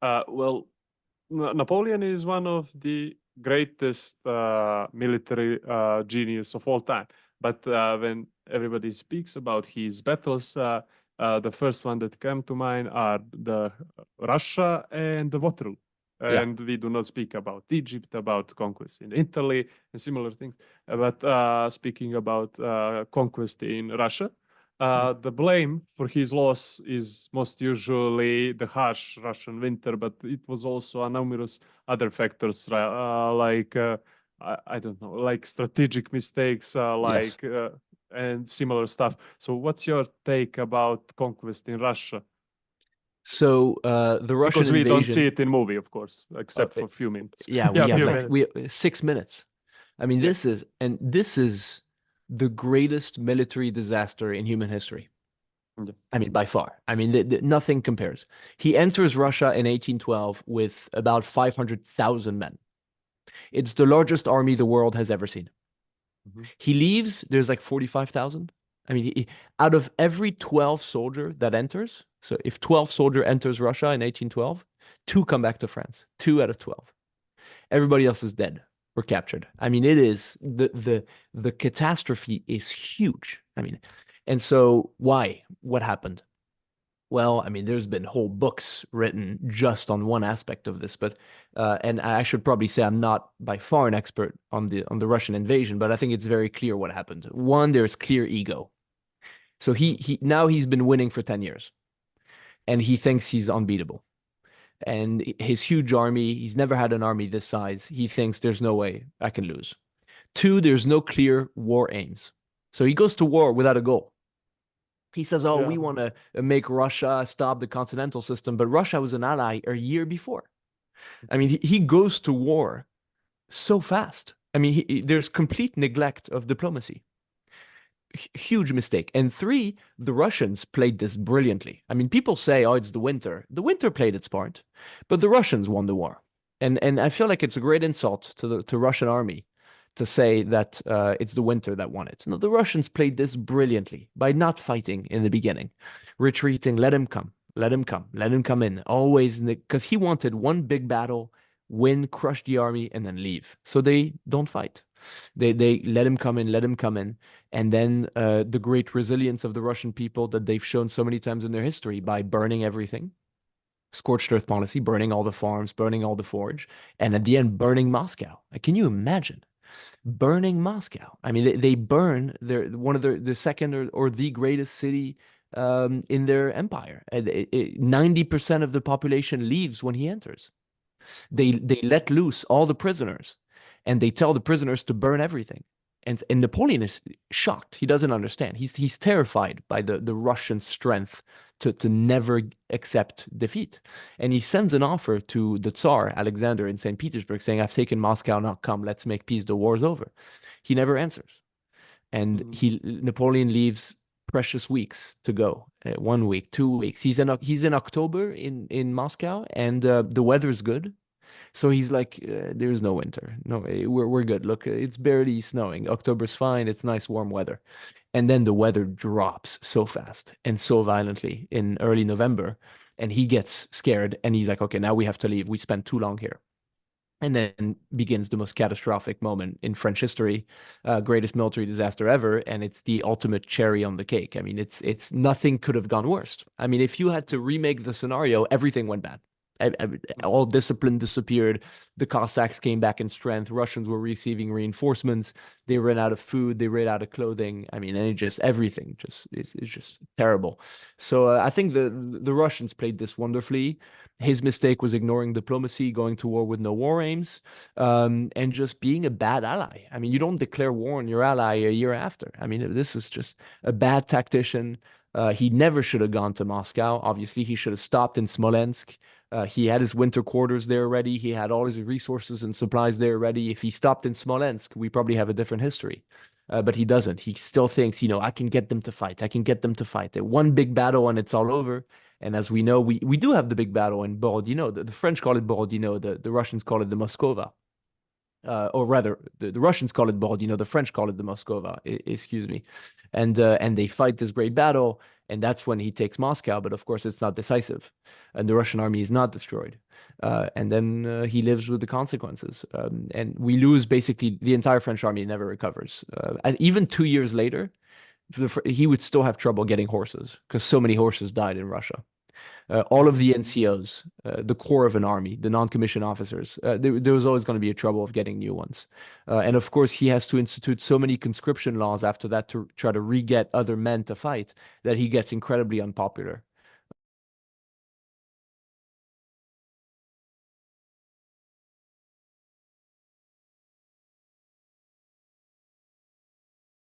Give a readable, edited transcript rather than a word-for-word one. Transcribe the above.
Well, Napoleon is one of the greatest military genius of all time. But when everybody speaks about his battles, the first one that come to mind are the Russia and the Waterloo. Yeah. And we do not speak about Egypt, about conquest in Italy, and similar things. But speaking about conquest in Russia, the blame for his loss is most usually the harsh Russian winter, but it was also numerous other factors like I don't know, like strategic mistakes, Yes. and similar stuff. So, what's your take about conquest in Russia? So the Russian Because we don't see invasion, it in movie, of course, except for a few minutes. yeah, Yeah, we a have few like we minutes. 6 minutes. I mean, Yeah. this is the greatest military disaster in human history. Yeah. I mean, by far. I mean, nothing compares. He enters Russia in 1812 with about 500,000 men. It's the largest army the world has ever seen. Mhm. He leaves, there's like 45,000. I mean, out of every 12 soldier that enters, so if 12 soldier enters Russia in 1812, two come back to France, 2 out of 12. Everybody else is dead or captured. I mean, it is the catastrophe is huge. I mean, and so why? What happened? Well, I mean, there's been whole books written just on one aspect of this, but and I should probably say I'm not by far an expert on the Russian invasion, but I think it's very clear what happened. One, there's clear ego. So he now he's been winning for 10 years and he thinks he's unbeatable. And his huge army, he's never had an army this size. He thinks there's no way I can lose. Two, there's no clear war aims. So he goes to war without a goal. He says, "Oh, Yeah. we want to make Russia stop the continental system," but Russia was an ally a year before. I mean, he goes to war so fast. I mean, there's complete neglect of diplomacy. Huge mistake. And three, the Russians played this brilliantly. I mean, people say, "Oh, it's the winter." The winter played its part, but the Russians won the war. And I feel like it's a great insult to the Russian army to say that it's the winter that won it. No, the Russians played this brilliantly by not fighting in the beginning, retreating, let him come, let him come, let him come in. Always because he wanted one big battle, win, crush the army, and then leave. So they don't fight. They let him come in, let him come in. And then the great resilience of the Russian people that they've shown so many times in their history by burning everything, scorched earth policy, burning all the farms, burning all the forage, and at the end, burning Moscow. Can you imagine? Burning Moscow. I mean, they burn one of the second or the greatest city in their empire. 90% of the population leaves when he enters. They let loose all the prisoners, and they tell the prisoners to burn everything. And Napoleon is shocked. He doesn't understand. He's terrified by the Russian strength to never accept defeat. And he sends an offer to the Tsar Alexander in St. Petersburg saying, "I've taken Moscow, now come, let's make peace. The war's over." He never answers. And Mhm. Napoleon leaves precious weeks to go. 1 week, 2 weeks. He's in October in Moscow, and the weather's good. So he's like, "There's no winter. No, we're good. Look, it's barely snowing. October's fine. It's nice warm weather." And then the weather drops so fast and so violently in early November, and he gets scared and he's like, "Okay, now we have to leave. We spent too long here." And then begins the most catastrophic moment in French history, greatest military disaster ever, and it's the ultimate cherry on the cake. I mean, it's nothing could have gone worse. I mean, if you had to remake the scenario, everything went bad. All discipline disappeared. The Cossacks came back in strength. Russians were receiving reinforcements. They ran out of food. They ran out of clothing. I mean, and it just everything just is just terrible. So I think the Russians played this wonderfully. His mistake was ignoring diplomacy, going to war with no war aims, and just being a bad ally. I mean, you don't declare war on your ally a year after. I mean, this is just a bad tactician. He never should have gone to Moscow. Obviously, he should have stopped in Smolensk. He had his winter quarters there already. He had all his resources and supplies there already. If he stopped in Smolensk, we probably have a different history. But he doesn't. He still thinks, I can get them to fight. I can get them to fight. One big battle and it's all over. And as we know, we do have the big battle in Borodino. The French call it Borodino. The Russians call it the Moskova. Or rather, the Russians call it Borodino. The French call it the Moskova. Excuse me. And they fight this great battle. And that's when he takes Moscow. But of course, it's not decisive. And the Russian army is not destroyed. And then he lives with the consequences. And we lose basically the entire French army never recovers. And even 2 years later, he would still have trouble getting horses because so many horses died in Russia. All of the NCOs, the core of an army, the non-commissioned officers, there was always going to be a trouble of getting new ones. And of course, he has to institute so many conscription laws after that to try to re-get other men to fight that he gets incredibly unpopular.